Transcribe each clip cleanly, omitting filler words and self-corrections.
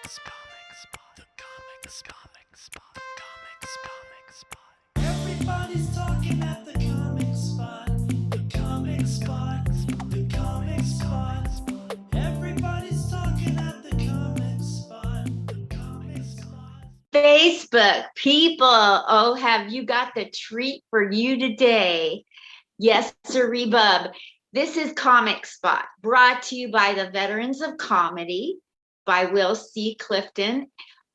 Everybody's talking at the comic spot. The comic spot. The comic spot. Everybody's talking at the comic spot. The comic spot. Facebook people, oh, have you got the treat for you today? Yes, sir, Rebub. This is Comic Spot, brought to you by the Veterans of Comedy by Will C. Clifton.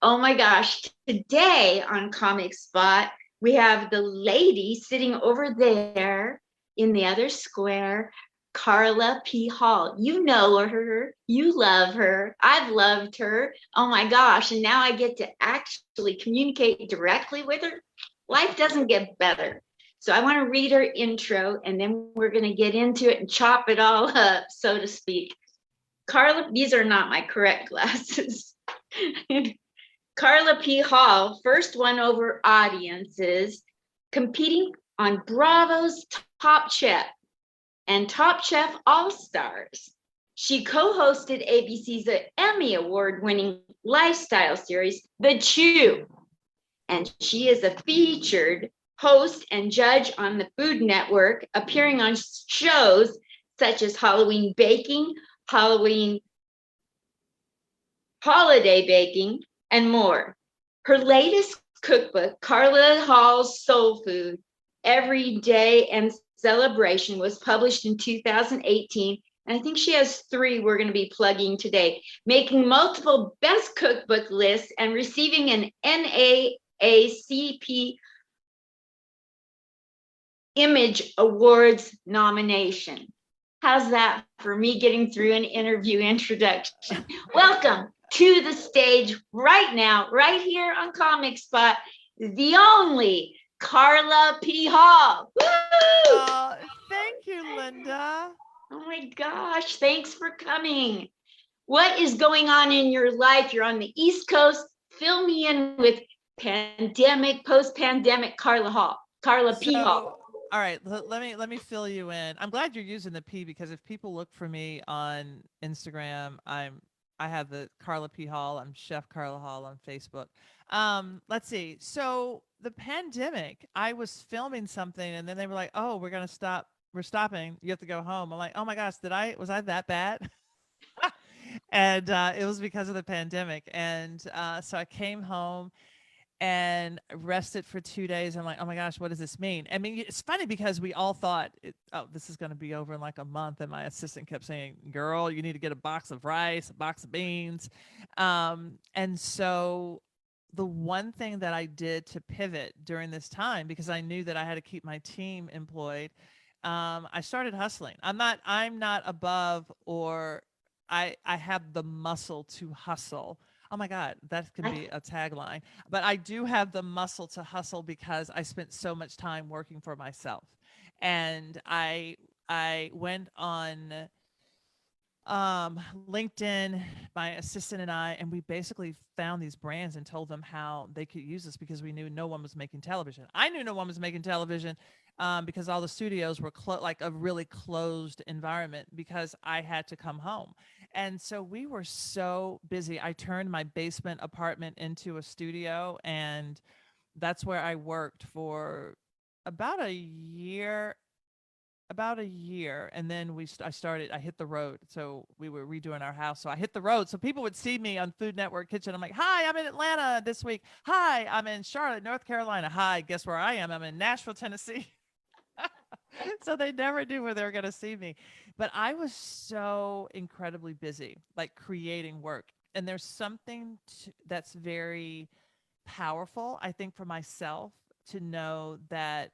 Oh my gosh, today on Comic Spot, we have the lady sitting over there in the other square, Carla P. Hall. You know her, you love her, I've loved her. Oh my gosh, and now I get to actually communicate directly with her. Life doesn't get better. So I want to read her intro, and then we're going to get into it and chop it all up, so to speak. Carla, these are not my correct glasses. Carla P. Hall first won over audiences competing on Bravo's Top Chef and Top Chef All-Stars. She co-hosted ABC's Emmy Award-winning lifestyle series, The Chew, and she is a featured host and judge on the Food Network, appearing on shows such as Halloween Baking, Halloween Holiday Baking, and more. Her latest cookbook, Carla Hall's Soul Food, Every Day and Celebration, was published in 2018. And I think she has 3 we're going to be plugging today, making multiple best cookbook lists and receiving an NAACP Image Awards nomination. How's that for me getting through an interview introduction? Welcome to the stage right now, right here on Comic Spot, the only Carla P. Hall. Woo! Oh, thank you, Linda. Oh my gosh, thanks for coming. What is going on in your life? You're on the East Coast. Fill me in with pandemic, post-pandemic Carla P. Hall. All right, let me fill you in. I'm glad you're using the P, because if people look for me on Instagram, I have the Carla P. Hall. I'm Chef Carla Hall on Facebook. Let's see. So the pandemic, I was filming something, and then they were like, "Oh, we're gonna stop. We're stopping. You have to go home." I'm like, "Oh my gosh, was I that bad?" And it was because of the pandemic. And so I came home and rested for 2 days. I'm like, oh my gosh, what does this mean? I mean, it's funny because we all thought, oh, this is going to be over in like a month. And my assistant kept saying, girl, you need to get a box of rice, a box of beans. And so the one thing that I did to pivot during this time, because I knew that I had to keep my team employed, I started hustling. I'm not above, or I have the muscle to hustle. Oh my God, that could be a tagline. But I do have the muscle to hustle because I spent so much time working for myself. And I went on LinkedIn, my assistant and I, and we basically found these brands and told them how they could use us, because we knew no one was making television. I knew no one was making television because all the studios were like a really closed environment, because I had to come home. And so we were so busy. I turned my basement apartment into a studio, and that's where I worked for about a year. And then I hit the road. So we were redoing our house, so I hit the road, so people would see me on Food Network Kitchen. I'm like, hi, I'm in Atlanta this week. Hi, I'm in Charlotte, North Carolina. Hi, guess where I am? I'm in Nashville, Tennessee. So they never knew where they were going to see me. But I was so incredibly busy, like creating work. And there's something that's very powerful, I think, for myself, to know that,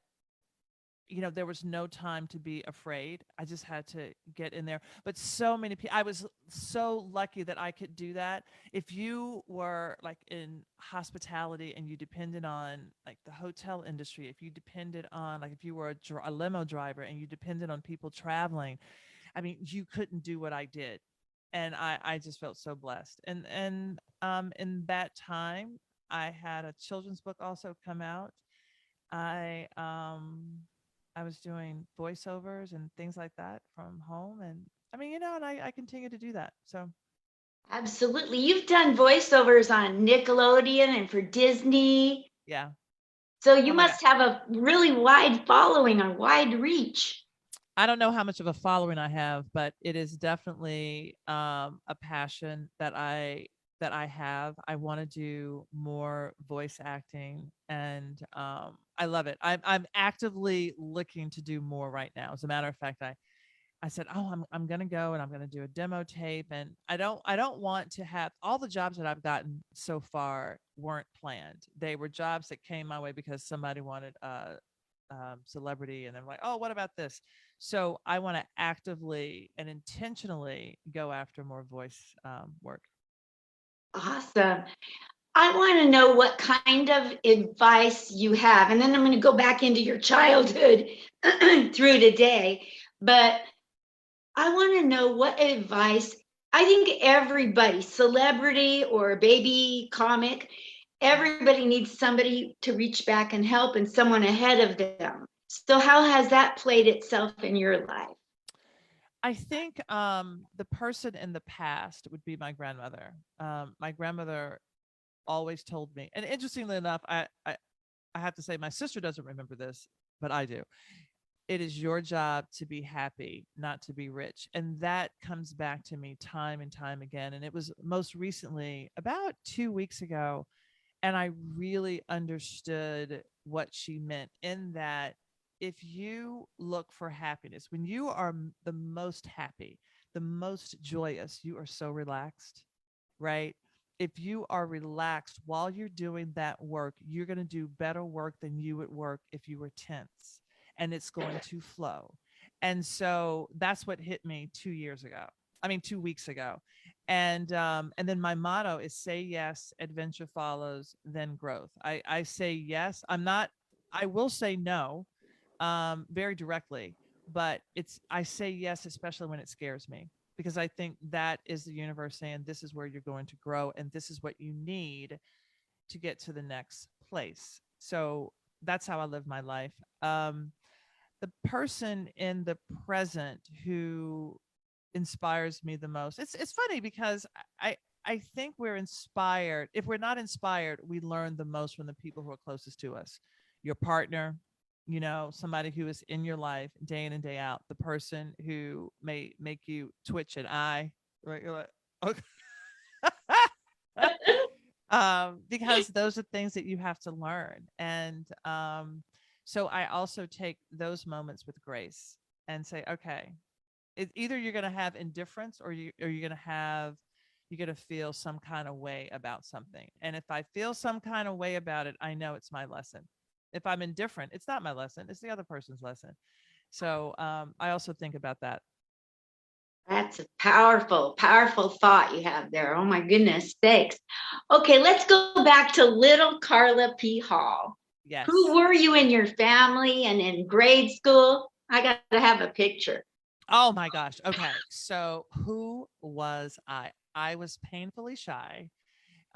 there was no time to be afraid. I just had to get in there. But so many people, I was so lucky that I could do that. If you were like in hospitality and you depended on like the hotel industry, if you depended on, like, if you were a limo driver and you depended on people traveling, I mean, you couldn't do what I did. And I just felt so blessed. And in that time, I had a children's book also come out. I I was doing voiceovers and things like that from home. And I mean, and I continue to do that. So Absolutely. You've done voiceovers on Nickelodeon and for Disney. Yeah. So you Oh my God. must have a really wide following or wide reach. I don't know how much of a following I have, but it is definitely a passion that I have. I want to do more voice acting, and I love it. I'm actively looking to do more right now. As a matter of fact, I said, "Oh, I'm gonna go and I'm gonna do a demo tape." And I don't want to have all the jobs that I've gotten so far weren't planned. They were jobs that came my way because somebody wanted celebrity, and they're like, "Oh, what about this?" So I want to actively and intentionally go after more voice work. Awesome. I want to know what kind of advice you have. And then I'm going to go back into your childhood through today. But I want to know what advice. I think everybody, celebrity or baby comic, everybody needs somebody to reach back and help and someone ahead of them. So, how has that played itself in your life? I think the person in the past would be my grandmother. My grandmother always told me, and interestingly enough, I have to say my sister doesn't remember this, but I do. It is your job to be happy, not to be rich. And that comes back to me time and time again. And it was most recently about 2 weeks ago. And I really understood what she meant in that if you look for happiness, when you are the most happy, the most joyous, you are so relaxed, right? If you are relaxed while you're doing that work, you're going to do better work than you would work if you were tense, and it's going to flow. And so that's what hit me 2 years ago. I mean, 2 weeks ago. And then my motto is say yes, adventure follows, then growth. I say yes. I will say no, very directly, but I say yes, especially when it scares me, because I think that is the universe saying this is where you're going to grow and this is what you need to get to the next place. So that's how I live my life. The person in the present who inspires me the most. It's funny because I think we're inspired. If we're not inspired, we learn the most from the people who are closest to us. Your partner, somebody who is in your life day in and day out, the person who may make you twitch an eye, right? You're like, okay. Because those are things that you have to learn. And so I also take those moments with grace and say, okay, either you're going to have indifference or you're going to have you're going to feel some kind of way about something. And if I feel some kind of way about it, I know it's my lesson. If I'm indifferent, it's not my lesson, it's the other person's lesson. So I also think about that. That's a powerful, powerful thought you have there. Oh my goodness sakes. Okay, let's go back to little Carla P. Hall. Who Yes. were you in your family and in grade school? I got to have a picture. Oh my gosh. Okay. So who was I? I was painfully shy.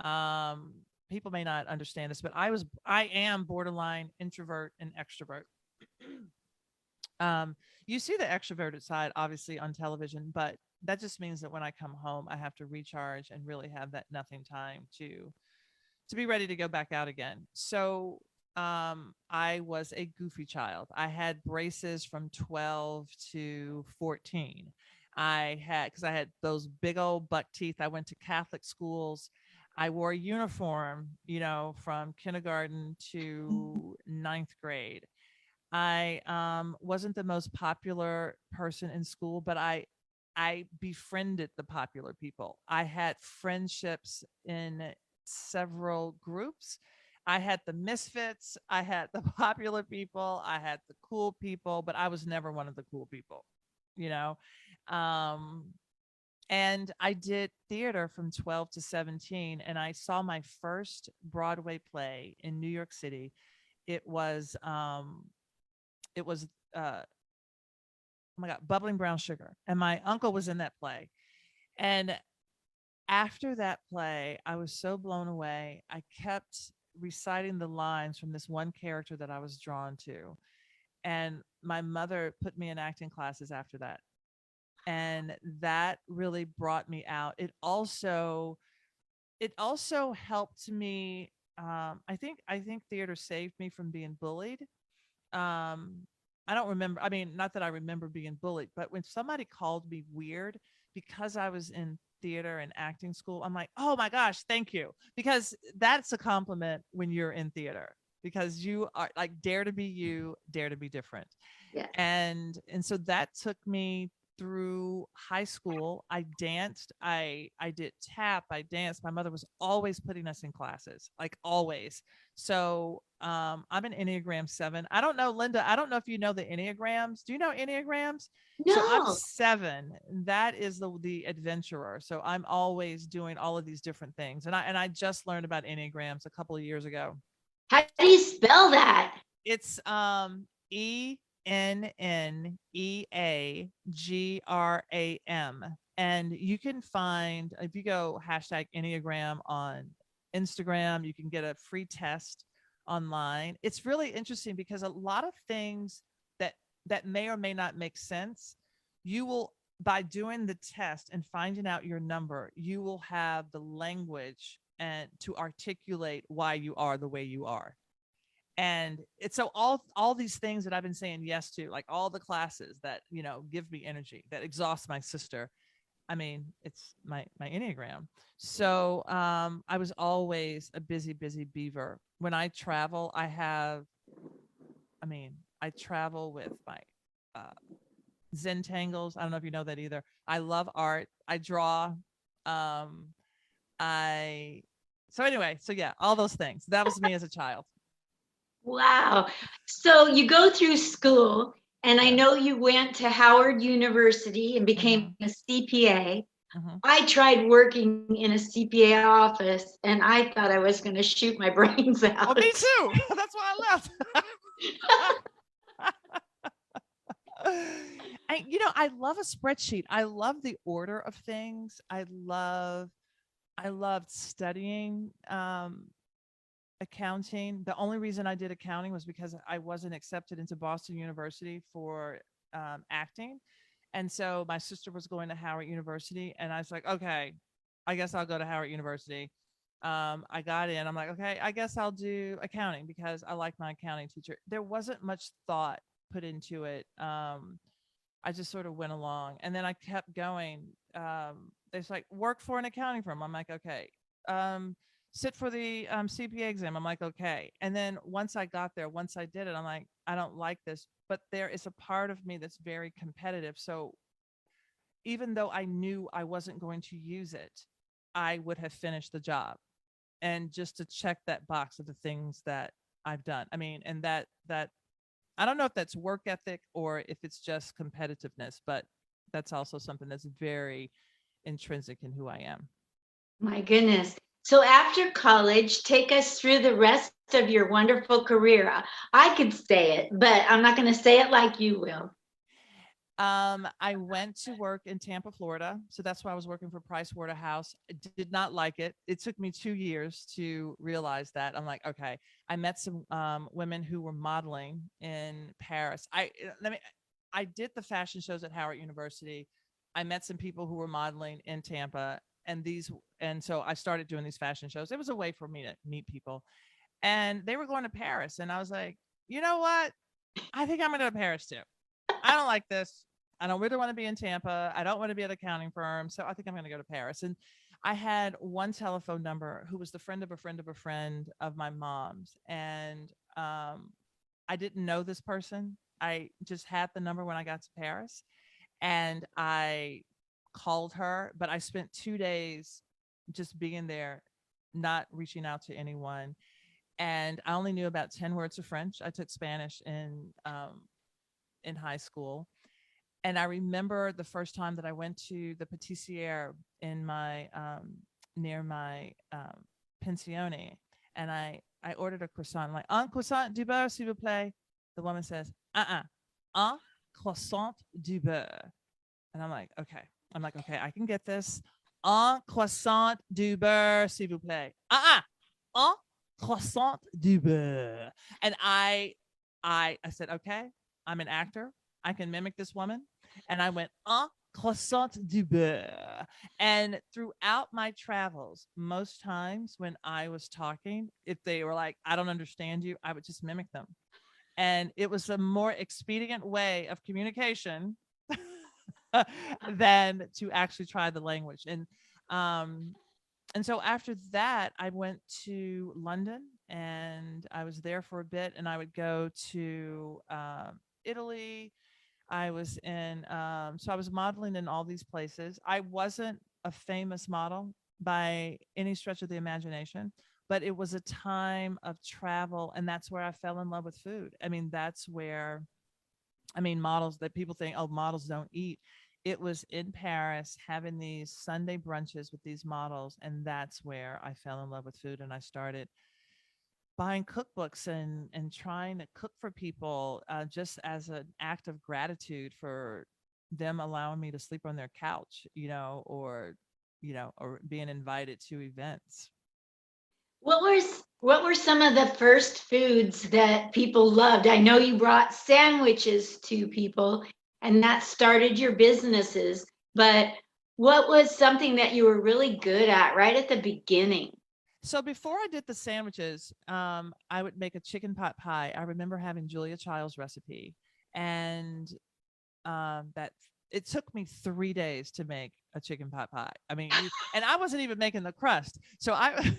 Um, People may not understand this, but I am borderline introvert and extrovert. um, you see the extroverted side obviously on television, but that just means that when I come home, I have to recharge and really have that nothing time to be ready to go back out again. So I was a goofy child. I had braces from 12 to 14. Because I had those big old buck teeth. I went to Catholic schools. I wore a uniform, from kindergarten to ninth grade. I wasn't the most popular person in school, but I befriended the popular people. I had friendships in several groups. I had the misfits, I had the popular people, I had the cool people, but I was never one of the cool people, you know. Um and I did theater from 12 to 17, and I saw my first Broadway play in New York City. It was it was uh oh my god, Bubbling Brown Sugar, and my uncle was in that play. And after that play, I was so blown away. I kept reciting the lines from this one character that I was drawn to, and my mother put me in acting classes after that. and that really brought me out. It also helped me. I think theater saved me from being bullied. um I don't remember, I mean, not that I remember being bullied, but when somebody called me weird because I was in theater and acting school, I'm like, oh my gosh, thank you, because that's a compliment when you're in theater, because you are like, dare to be you, dare to be different. Yes. And so that took me through high school. I danced, I did tap, I danced. My mother was always putting us in classes, like always. So I'm an Enneagram 7. I don't know, Linda, I don't know if you know the Enneagrams. Do you know Enneagrams? So I'm No. 7. That is the adventurer. So I'm always doing all of these different things. And I just learned about Enneagrams a couple of years ago. How do you spell that? It's ENNEAGRAM. And you can find, if you go hashtag Enneagram on Instagram, you can get a free test online. It's really interesting because a lot of things that may or may not make sense, you will, by doing the test and finding out your number, you will have the language and to articulate why you are the way you are. And it's so all these things that I've been saying yes to, like all the classes that, give me energy, that exhaust my sister. I mean, it's my Enneagram. So I was always a busy beaver. When I travel, I travel with my uh Zentangles. I don't know if you know that either. I love art. I draw. Um I so anyway, so yeah, all those things. That was me as a child. Wow. So you go through school, and I Yeah. know you went to Howard University and became Mhm. a CPA. Mhm. I tried working in a CPA office, and I thought I was going to shoot my brains Oh, me out. too. That's why I left. I love a spreadsheet. I love the order of things. I loved studying accounting. The only reason I did accounting was because I wasn't accepted into Boston University for acting. And so my sister was going to Howard University, and I was like, okay, I guess I'll go to Howard University. I got in. I'm like, okay, I guess I'll do accounting because I like my accounting teacher. There wasn't much thought put into it. I just sort of went along, and then I kept going. There's like, work for an accounting firm. I'm like, okay. Sit for the CPA exam. I'm like, okay. And then once I got there, once I did it, I'm like, I don't like this. But there is a part of me that's very competitive. So even though I knew I wasn't going to use it, I would have finished the job, and just to check that box of the things that I've done. I mean, and that I don't know if that's work ethic or if it's just competitiveness, but that's also something that's very intrinsic in who I am. My goodness. So after college, take us through the rest of your wonderful career. I could say it, but I'm not going to say it like you will. I went to work in Tampa, Florida. So that's why I was working for Price Waterhouse. I did not like it. It took me 2 years to realize that. I'm like, okay. I met some women who were modeling in Paris. I did the fashion shows at Howard University. I met some people who were modeling in Tampa, and so I started doing these fashion shows. It was a way for me to meet people, and they were going to Paris, and I was like, you know what? I think I'm going to go to Paris too. I don't like this. I don't really want to be in Tampa. I don't want to be at an accounting firm. So I think I'm going to go to Paris. And I had one telephone number who was the friend of a friend of a friend of my mom's. And I didn't know this person. I just had the number when I got to Paris, and I called her, but I spent 2 days just being there, not reaching out to anyone. And I only knew about 10 words of French. I took Spanish in high school. And I remember the first time that I went to the patissiere in my near my pensione, and I ordered a croissant. I'm like, un croissant du beurre, s'il vous plaît. The woman says, un croissant du beurre. And I'm like, okay, I can get this. Un croissant du beurre, s'il vous plaît. Un croissant du beurre. And I said, okay, I'm an actor. I can mimic this woman. And I went, un croissant du beurre. And throughout my travels, most times when I was talking, if they were like, I don't understand you, I would just mimic them. And it was a more expedient way of communication than to actually try the language. Um, and so after that, I went to London and I was there for a bit, and I would go to Italy. I was in, so I was modeling in all these places. I wasn't a famous model by any stretch of the imagination, but it was a time of travel. And that's where I fell in love with food. I mean, that's where, I mean, models that people think, oh, models don't eat. It was in Paris having these Sunday brunches with these models. And that's where I fell in love with food. And I started buying cookbooks and trying to cook for people, just as an act of gratitude for them allowing me to sleep on their couch, or being invited to events. What were some of the first foods that people loved? I know you brought sandwiches to people and that started your businesses, but what was something that you were really good at right at the beginning? So before I did the sandwiches, I would make a chicken pot pie. I remember having Julia Child's recipe, and that it took me 3 days to make a chicken pot pie. I mean, and I wasn't even making the crust. So I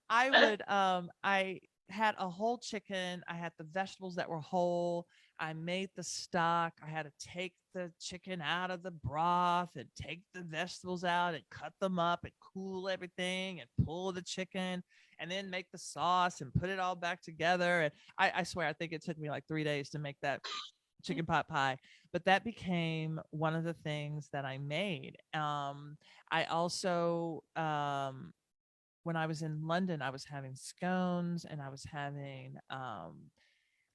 I had a whole chicken. I had the vegetables that were whole. I made the stock. I had to take the chicken out of the broth and take the vegetables out and cut them up and cool everything and pull the chicken and then make the sauce and put it all back together. And I swear, I think it took me like 3 days to make that chicken pot pie, but that became one of the things that I made. I also, when I was in London, I was having scones, and I was having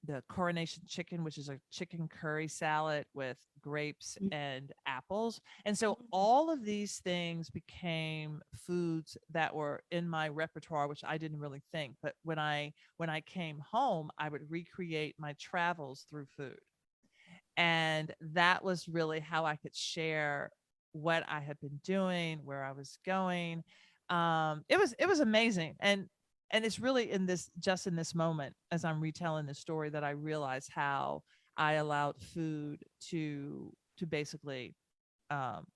the coronation chicken, which is a chicken curry salad with grapes and apples. And so all of these things became foods that were in my repertoire, which I didn't really think. But when I came home, I would recreate my travels through food. And that was really how I could share what I had been doing, where I was going. It was amazing. And it's really just in this moment, as I'm retelling this story, that I realized how I allowed food to basically, and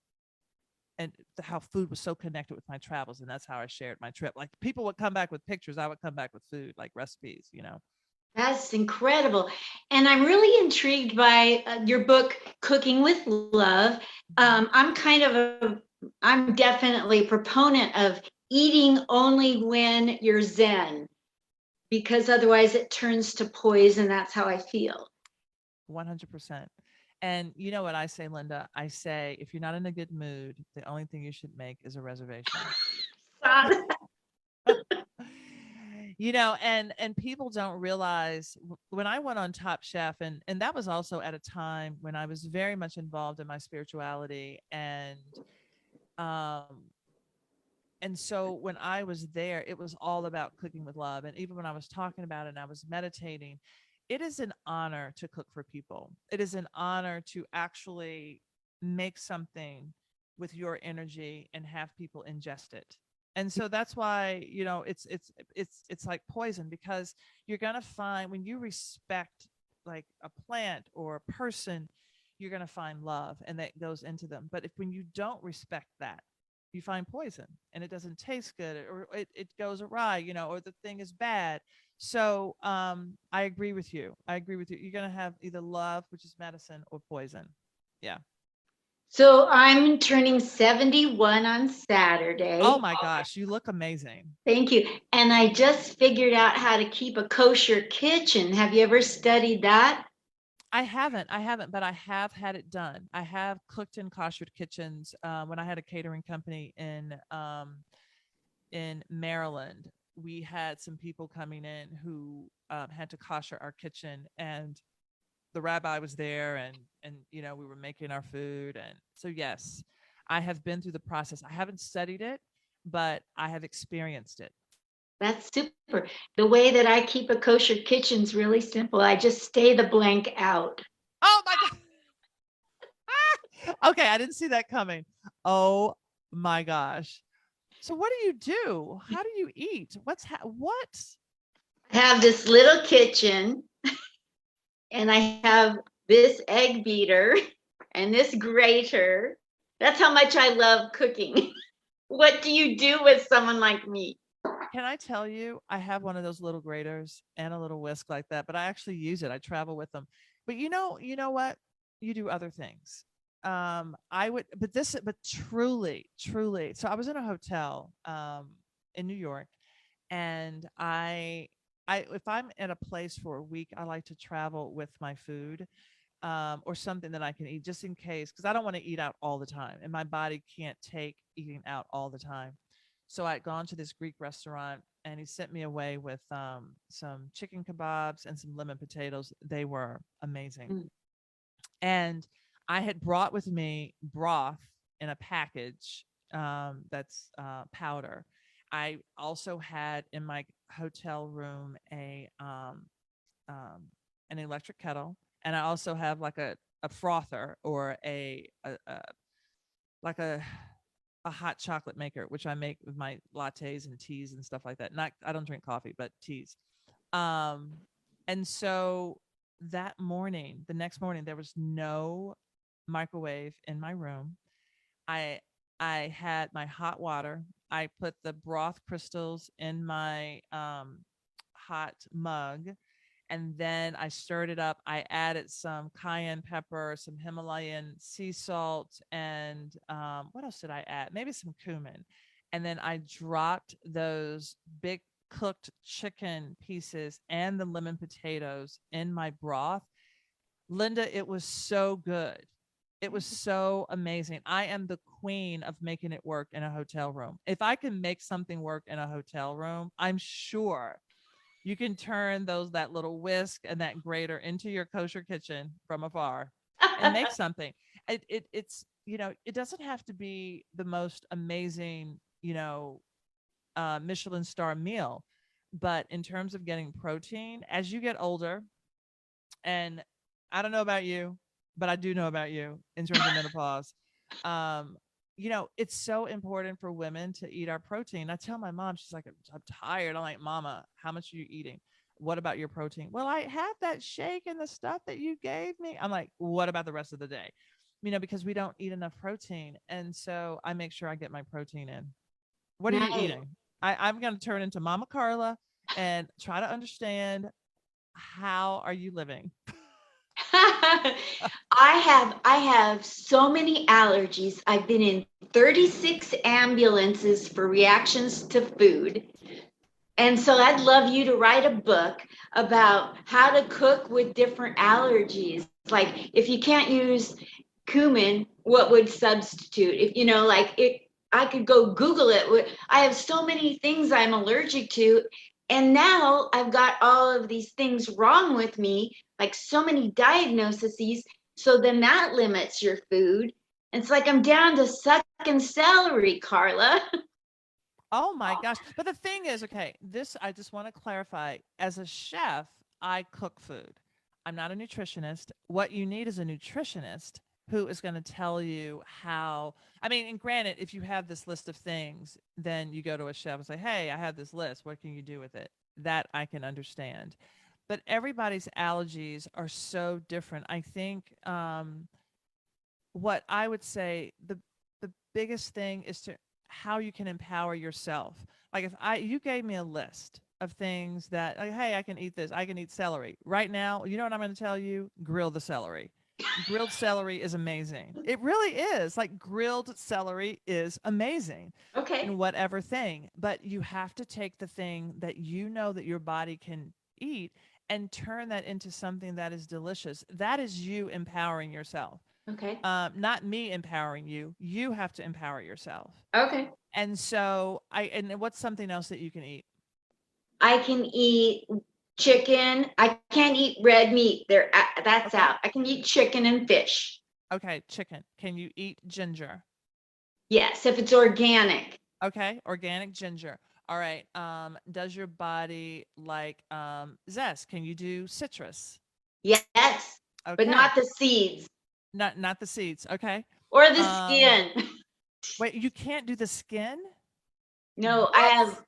how food was so connected with my travels. And that's how I shared my trip. Like, people would come back with pictures, I would come back with food, like recipes. That's incredible. And I'm really intrigued by your book, Cooking with Love. I'm definitely a proponent of eating only when you're Zen, because otherwise it turns to poison. That's how I feel. 100%. And you know what I say, Linda? I say, if you're not in a good mood, the only thing you should make is a reservation. And people don't realize, when I went on Top Chef, and that was also at a time when I was very much involved in my spirituality, um and so when I was there, it was all about cooking with love. And even when I was talking about it and I was meditating, it is an honor to cook for people. It is an honor to actually make something with your energy and have people ingest it. And so that's why, it's like poison, because you're going to find, when you respect like a plant or a person, you're going to find love, and that goes into them. But when you don't respect that, you find poison, and it doesn't taste good, or it goes awry, or the thing is bad. So I agree with you. You're going to have either love, which is medicine, or poison. Yeah. So I'm turning 71 on Saturday. Oh my gosh, you look amazing. Thank you. And I just figured out how to keep a kosher kitchen. Have you ever studied that? I haven't, but I have had it done. I have cooked in kosher kitchens when I had a catering company in Maryland. We had some people coming in who had to kosher our kitchen, and the rabbi was there, and we were making our food. And so, yes, I have been through the process. I haven't studied it, but I have experienced it. That's super. The way that I keep a kosher kitchen is really simple. I just stay the blank out. Oh my God. Okay, I didn't see that coming. Oh my gosh. So what do you do? How do you eat? What? I have this little kitchen and I have this egg beater and this grater. That's how much I love cooking. What do you do with someone like me? Can I tell you, I have one of those little graters and a little whisk like that, but I actually use it. I travel with them. But you know what? You do other things. I would, but truly, truly. So I was in a hotel in New York, and if I'm in a place for a week, I like to travel with my food, or something that I can eat just in case, because I don't want to eat out all the time, and my body can't take eating out all the time. So I'd gone to this Greek restaurant, and he sent me away with some chicken kebabs and some lemon potatoes. They were amazing. Mm. And I had brought with me broth in a package, that's powder. I also had in my hotel room um, an electric kettle, and I also have like a frother, or a like a hot chocolate maker, which I make with my lattes and teas and stuff like that. Not, I don't drink coffee, but teas. Um, and so that morning, the next morning, there was no microwave in my room. I I had my hot water. I put the broth crystals in my hot mug, and then I stirred it up. I added some cayenne pepper, some Himalayan sea salt, and what else did I add? Maybe some cumin. And then I dropped those big cooked chicken pieces and the lemon potatoes in my broth. Linda, it was so good. It was so amazing. I am the queen of making it work in a hotel room. If I can make something work in a hotel room, I'm sure you can turn that little whisk and that grater into your kosher kitchen from afar and make something. It's, it doesn't have to be the most amazing, Michelin star meal, but in terms of getting protein, as you get older, and I don't know about you, but I do know about you in terms of menopause. Um, it's so important for women to eat our protein. I tell my mom, she's like, I'm tired. I'm like, Mama, how much are you eating? What about your protein? Well, I have that shake and the stuff that you gave me. I'm like, what about the rest of the day? Because we don't eat enough protein. And so I make sure I get my protein in. What are you Nice. eating? I'm going to turn into Mama Carla and try to understand, how are you living? I have so many allergies. I've been in 36 ambulances for reactions to food. And so I'd love you to write a book about how to cook with different allergies. Like if you can't use cumin, what would substitute? If like it, I could go Google it. I have so many things I'm allergic to. And now I've got all of these things wrong with me, like so many diagnoses. So then that limits your food. It's like I'm down to sucking celery, Carla. Oh my gosh. But the thing is, okay, this I just want to clarify. As a chef, I cook food. I'm not a nutritionist. What you need is a nutritionist who is going to tell you how. I mean, and granted, if you have this list of things, then you go to a chef and say, "Hey, I have this list. What can you do with it?" That I can understand. But everybody's allergies are so different. I think what I would say, the biggest thing is to how you can empower yourself. Like if you gave me a list of things that, like, hey, I can eat this, I can eat celery. Right now, you know what I'm going to tell you? Grill the celery. Grilled celery is amazing. It really is. Like grilled celery is amazing Okay. in whatever thing. But you have to take the thing that you know that your body can eat and turn that into something that is delicious. That is you empowering yourself. Okay. Not me empowering you. You have to empower yourself. Okay. And so and what's something else that you can eat? I can eat chicken. I can't eat red meat. That's Okay. out. I can eat chicken and fish. Okay. Chicken. Can you eat ginger? Yes, if it's organic. Okay. Organic ginger. All right. Does your body like zest? Can you do citrus? Yes, but Okay. not the seeds. Not the seeds. Okay. Or the Um, skin. wait, you can't do the skin? No, I What? have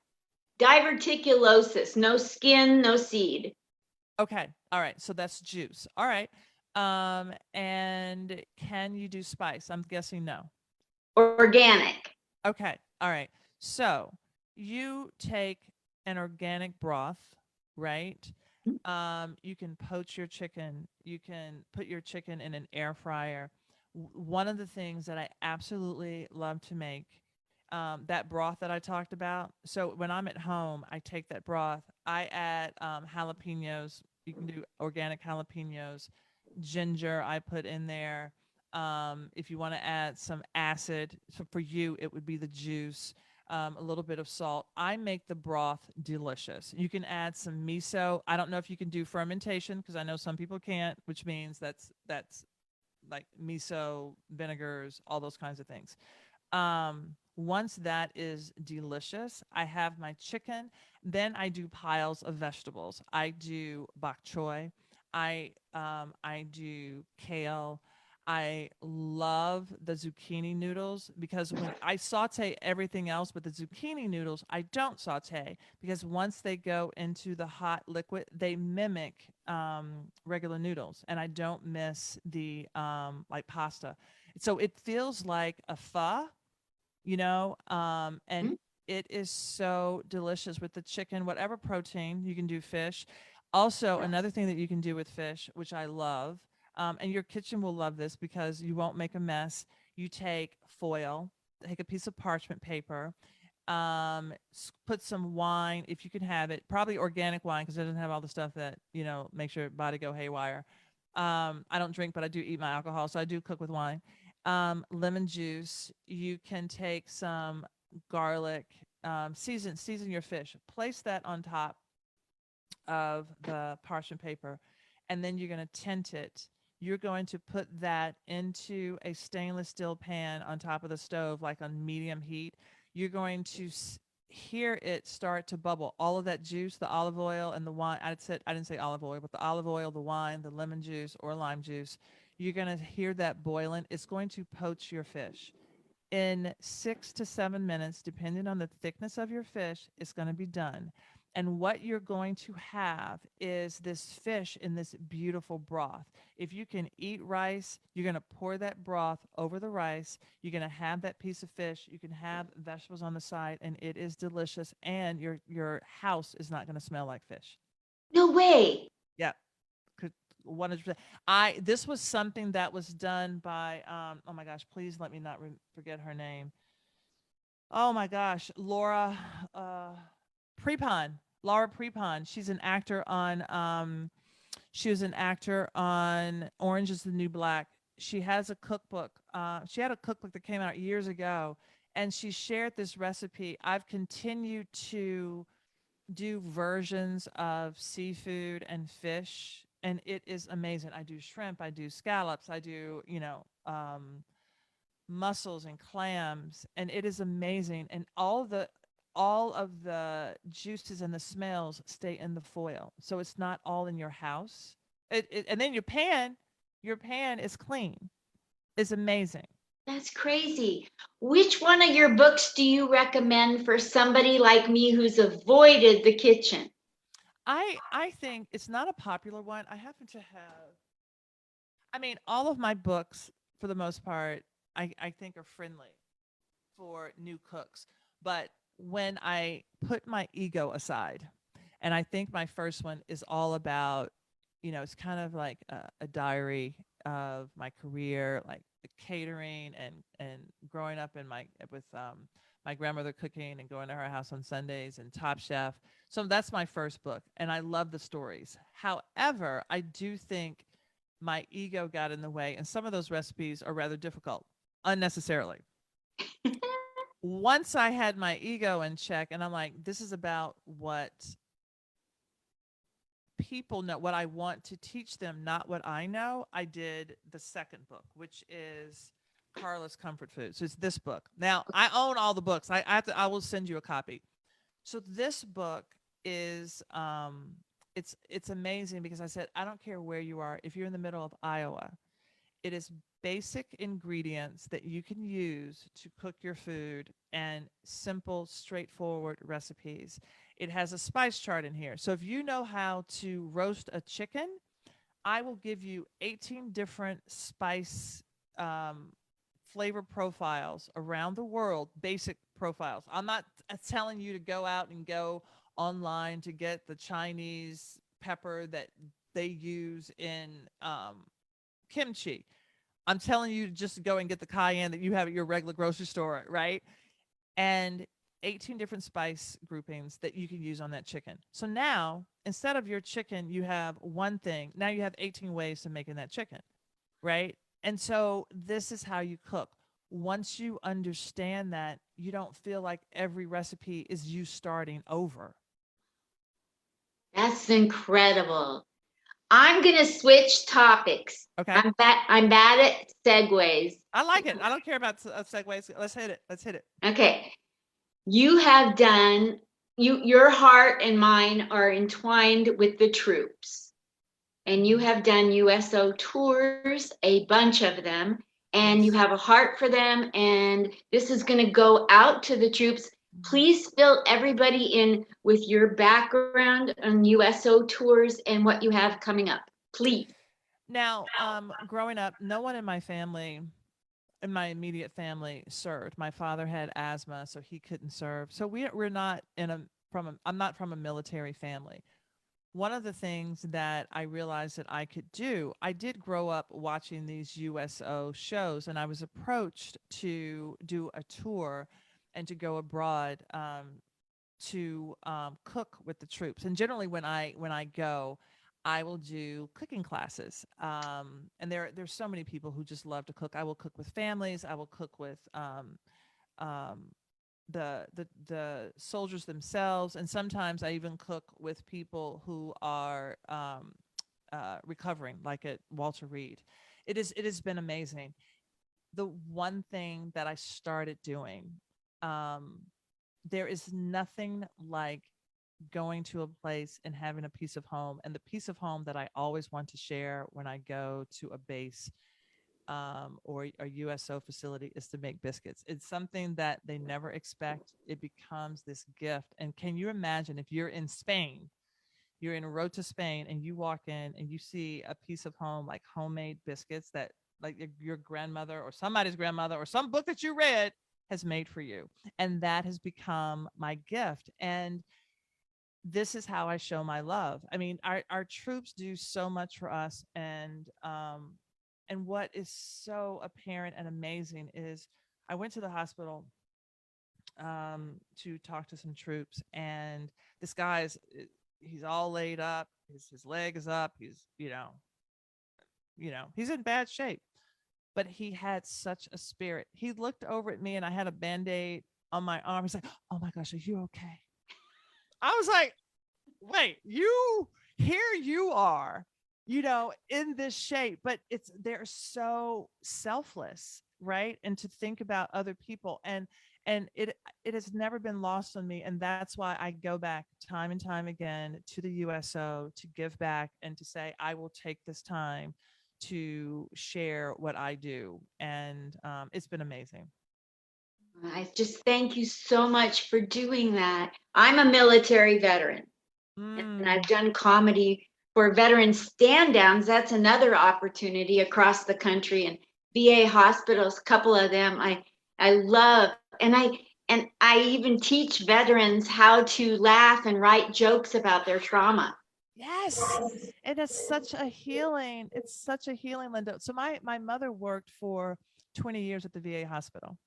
diverticulosis. No skin, no seed. Okay. All right. So that's juice. All right. And can you do spice? I'm guessing no. Organic. Okay. All right. So you take an organic broth, right? You can poach your chicken. You can put your chicken in an air fryer. One of the things that I absolutely love to make, that broth that I talked about. So when I'm at home, I take that broth. I add jalapenos. You can do organic jalapenos, ginger. I put in there. If you want to add some acid, so for you, it would be the juice, a little bit of salt. I make the broth delicious. You can add some miso. I don't know if you can do fermentation because I know some people can't, which means that's like miso, vinegars, all those kinds of things. Once that is delicious, I have my chicken. Then I do piles of vegetables. I do bok choy. I do kale. I love the zucchini noodles because when I saute everything else, but the zucchini noodles I don't saute because once they go into the hot liquid, they mimic regular noodles, and I don't miss the like pasta. So it feels like a pho, and Mm, it is so delicious with the chicken, whatever protein. You can do fish. Also, another thing that you can do with fish, which I love, and your kitchen will love this because you won't make a mess. You take foil, take a piece of parchment paper, put some wine if you can have it, probably organic wine because it doesn't have all the stuff that makes your body go haywire. I don't drink, but I do eat my alcohol, so I do cook with wine. Lemon juice. You can take some garlic, season your fish, place that on top of the parchment paper, and then you're going to tint it. You're going to put that into a stainless steel pan on top of the stove, like on medium heat. You're going to hear it start to bubble. All of that juice, the olive oil and the wine. I didn't say olive oil, but the olive oil, the wine, the lemon juice or lime juice. You're going to hear that boiling. It's going to poach your fish in 6 to 7 minutes, depending on the thickness of your fish, it's going to be done. And what you're going to have is this fish in this beautiful broth. If you can eat rice, you're going to pour that broth over the rice. You're going to have that piece of fish. You can have vegetables on the side, and it is delicious. And your house is not going to smell like fish. no way. Yeah, 100%. I This was something that was done by oh my gosh, please let me not forget her name. Oh my gosh, uh Prepon. Laura Prepon. She was an actor on Orange is the New Black. She has a cookbook. She had a cookbook that came out years ago, and she shared this recipe. I've continued to do versions of seafood and fish, and it is amazing. I do shrimp, I do scallops, I do mussels and clams, and it is amazing. And all of the juices and the smells stay in the foil, so it's not all in your house. And then your pan is clean. It's amazing. That's crazy. Which one of your books do you recommend for somebody like me who's avoided the kitchen? I think it's not a popular one. I happen to have, I mean, all of my books, for the most part, I think are friendly for new cooks. But when I put my ego aside, and I think my first one is all about, it's kind of like a diary of my career, like catering and growing up with my grandmother cooking and going to her house on Sundays and Top Chef. So that's my first book, and I love the stories. However, I do think my ego got in the way, and some of those recipes are rather difficult unnecessarily. Once I had my ego in check, and I'm like, this is about what people know, what I want to teach them, not what I know. I did the second book, which is Carla's Comfort Food. So it's this book. Now I own all the books. I will send you a copy. So this book is it's amazing because I said I don't care where you are. If you're in the middle of Iowa, it is basic ingredients that you can use to cook your food and simple, straightforward recipes. It has a spice chart in here. So if you know how to roast a chicken, I will give you 18 different spice um, flavor profiles around the world, basic profiles. I'm not telling you to go out and go online to get the Chinese pepper that they use in kimchi. I'm telling you to just go and get the cayenne that you have at your regular grocery store, right? And 18 different spice groupings that you can use on that chicken. So now, instead of your chicken, you have one thing. Now you have 18 ways to making that chicken, right? And so this is how you cook. Once you understand that, you don't feel like every recipe is you starting over. That's incredible. I'm gonna switch topics. Okay. I'm bad at segues. I like it. I don't care about segues. Let's hit it. Let's hit it. Okay. You have done your heart and mine are entwined with the troops. And you have done USO tours, a bunch of them, and you Yes. have a heart for them. And this is going to go out to the troops. Please fill everybody in with your background on USO tours and what you have coming up. Please. Now, growing up, no one in my family, in my immediate family, served. My father had asthma, so he couldn't serve. So we're not I'm not from a military family. One of the things that I realized that I could do, I did grow up watching these USO shows, and I was approached to do a tour and to go abroad to cook with the troops. And generally, when I go, I will do cooking classes. And there's so many people who just love to cook. I will cook with families. I will cook with um, the soldiers themselves, and sometimes I even cook with people who are recovering, like at Walter Reed. It has been amazing. The one thing that I started doing, um, there is nothing like going to a place and having a piece of home, and the piece of home that I always want to share when I go to a base or a USO facility is to make biscuits. It's something that they never expect. It becomes this gift. And can you imagine if you're in Spain, you're in a road to Spain, and you walk in and you see a piece of home, like homemade biscuits that like your grandmother or somebody's grandmother or some book that you read has made for you. And that has become my gift. And this is how I show my love. I mean, our troops do so much for us, and what is so apparent and amazing is I went to the hospital to talk to some troops, and this guy's he's all laid up, his leg is up, he's he's in bad shape, but he had such a spirit. He looked over at me, and I had a band-aid on my arm. He's like, "Oh my gosh, are you okay?" I was like, wait, here you are, in this shape, but they're so selfless, right? And to think about other people, and it has never been lost on me. And that's why I go back time and time again to the USO to give back and to say, I will take this time to share what I do. And it's been amazing. I just thank you so much for doing that. I'm a military veteran, and I've done comedy for veteran stand downs. That's another opportunity across the country, and VA hospitals, a couple of them I love. And I even teach veterans how to laugh and write jokes about their trauma. Yes. And it's such a healing. It's such a healing, Linda. So my mother worked for 20 years at the VA hospital.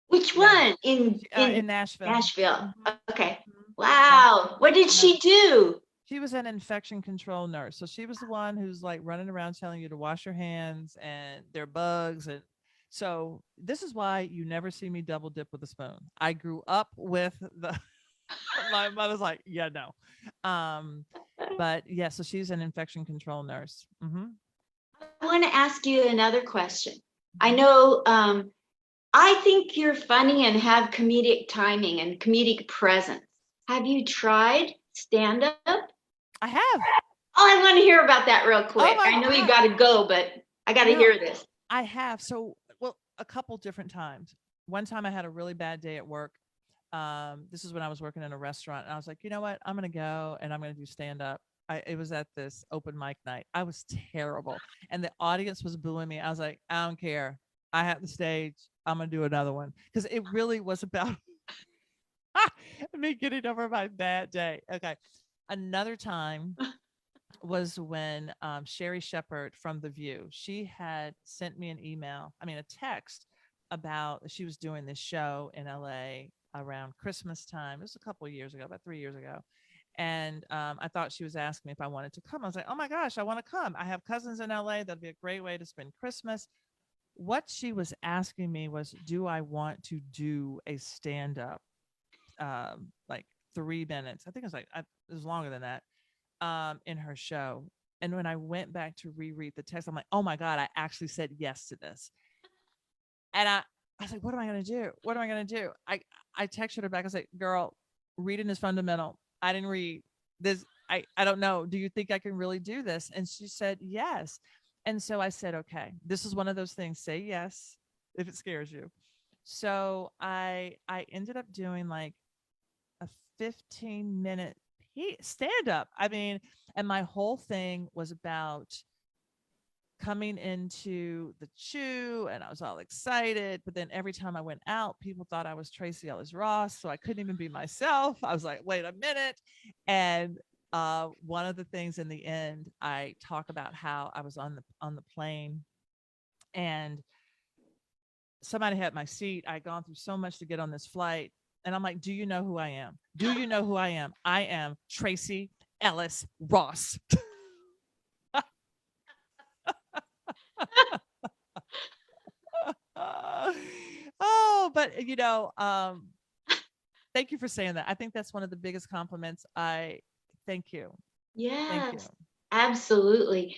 Which Yeah. one? In Nashville. Nashville. Okay. Mhm. Wow. What did she do? She was an infection control nurse. So she was the one who's like running around telling you to wash your hands and there are bugs. And so this is why you never see me double dip with a spoon. I grew up with my mother's like, yeah, no. But yeah, so she's an infection control nurse. I want to ask you another question. I know I think you're funny and have comedic timing and comedic presence. Have you tried stand up? I have. Oh, I want to hear about that real quick. my I know you God. got to go, but I got to No. hear this. I have. So, well, a couple different times. One time I had a really bad day at work. This is when I was working in a restaurant, and I was like, you know what? I'm going to go and I'm going to do stand up. It was at this open mic night. I was terrible. And the audience was booing me. I was like, I don't care. I have the stage. I'm going to do another one. Because it really was about me getting over my bad day. Okay. Another time was when Sherry Shepherd from The View, she had sent me an email, I mean, a text about she was doing this show in LA around Christmas time. It was a couple of years ago, about 3 years ago. And I thought she was asking me if I wanted to come. I was like, oh my gosh, I want to come. I have cousins in LA. That'd be a great way to spend Christmas. What she was asking me was, do I want to do a stand up, like 3 minutes? I think it was it was longer than that, in her show. And when I went back to reread the text, I'm like, oh my God, I actually said yes to this. And I was like, what am I going to do? What am I going to do? I texted her back. I was like, girl, reading is fundamental. I didn't read this. I don't know. Do you think I can really do this? And she said, yes. And so I said, okay, this is one of those things. Say yes if it scares you. So I ended up doing like a 15-minute stand up. I mean, and my whole thing was about coming into the chew, and I was all excited. But then every time I went out, people thought I was Tracy Ellis Ross. So I couldn't even be myself. I was like, wait a minute. And one of the things in the end, I talk about how I was on the plane, and somebody had my seat. I'd gone through so much to get on this flight. And I'm like, do you know who I am? Do you know who I am? I am Tracy Ellis Ross. Oh, but thank you for saying that. I think that's one of the biggest compliments. I thank you. Thank you. Yes, absolutely.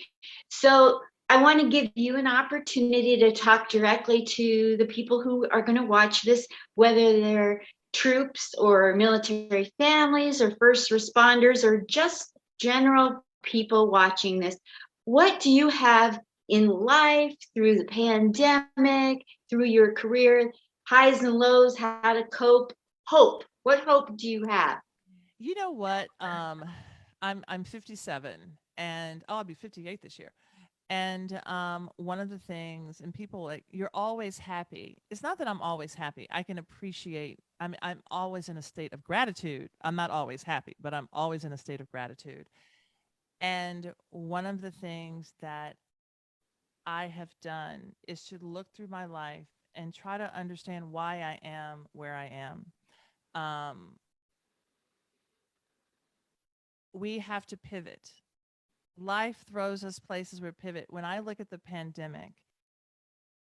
So I want to give you an opportunity to talk directly to the people who are going to watch this, whether they're troops or military families or first responders or just general people watching this. What do you have in life through the pandemic, through your career, highs and lows, how to cope? Hope. What hope do you have? You know what? I'm 57, and I'll be 58 this year. And one of the things, and people like, you're always happy. It's not that I'm always happy. I can appreciate. I'm always in a state of gratitude. I'm not always happy, but I'm always in a state of gratitude. And one of the things that I have done is to look through my life and try to understand why I am where I am. Um, we have to pivot. Life throws us places where pivot. When I look at the pandemic,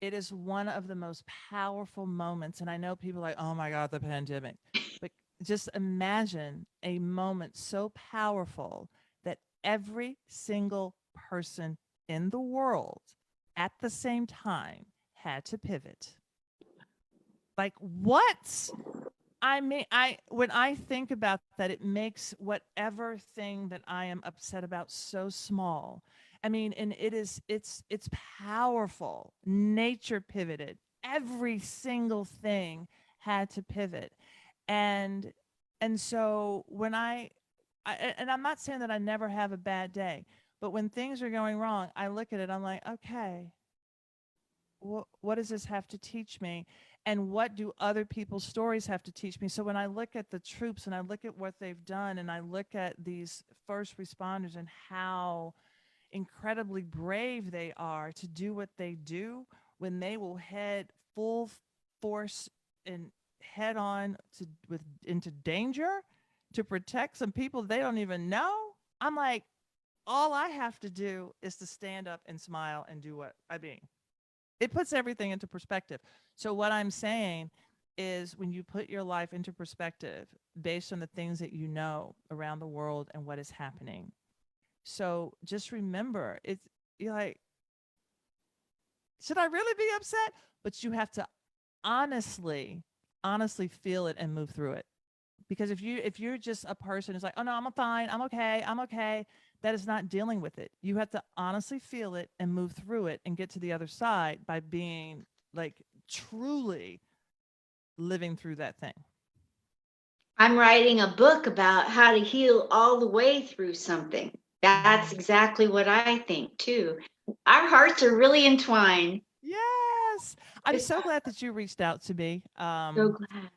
it is one of the most powerful moments. And I know people are like, oh my God, the pandemic. But just imagine a moment so powerful that every single person in the world at the same time had to pivot. Like, what? I mean, when I think about that, it makes whatever thing that I am upset about so small. I mean, and it's powerful. Nature pivoted. Every single thing had to pivot. And and so when and I'm not saying that I never have a bad day, but when things are going wrong, I look at it, I'm like, okay, what does this have to teach me, and what do other people's stories have to teach me? So when I look at the troops and I look at what they've done, and I look at these first responders and how incredibly brave they are to do what they do, when they will head full force and head on into danger to protect some people they don't even know, I'm like, all I have to do is to stand up and smile and do what I mean. It puts everything into perspective. So what I'm saying is, when you put your life into perspective based on the things that you know around the world and what is happening. So just remember, you're like, should I really be upset? But you have to honestly feel it and move through it. Because if you're just a person who's like, oh no, I'm fine, I'm okay, that is not dealing with it. You have to honestly feel it and move through it and get to the other side by being like truly living through that thing. I'm writing a book about how to heal all the way through something. That's exactly what I think too. Our hearts are really entwined. Yes. I'm It's so glad that you reached out to me. so glad.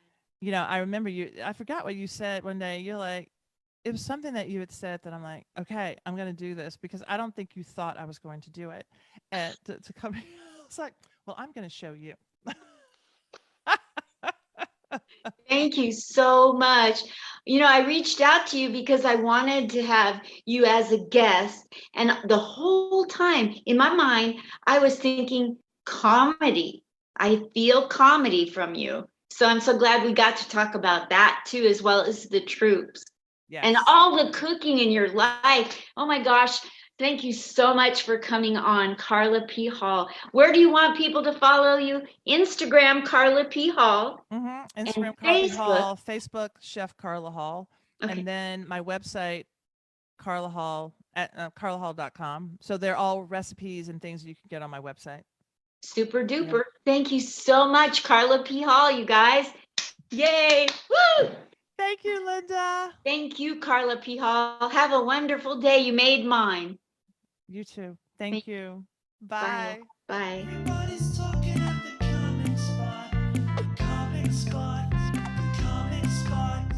You know, I remember I forgot what you said one day. You're like, it was something that you had said that I'm like, okay, I'm going to do this because I don't think you thought I was going to do it. And to come, it's like, well, I'm going to show you. Thank you so much. You know, I reached out to you because I wanted to have you as a guest. And the whole time in my mind, I was thinking comedy. I feel comedy from you. So I'm so glad we got to talk about that too, as well as the troops and Yes. all the cooking in your life. Oh my gosh. Thank you so much for coming on, Carla P. Hall. Where do you want people to follow you? Instagram, Carla P. Hall, and Instagram, Carla P. Facebook. Hall, Facebook, Chef Carla Hall. Okay, And then my website, Carla Hall at carlahall.com. So they're all recipes and things you can get on my website. super Yeah. duper. Thank you so much, Carla P. Hall, you guys. Yay. Woo! Thank you, Linda. Thank you, Carla P. Hall. Have a wonderful day. You made mine. You too. Thank you. Bye. Bye. Bye. Everybody's talking at the comic spot. The comic spot. The comic spot.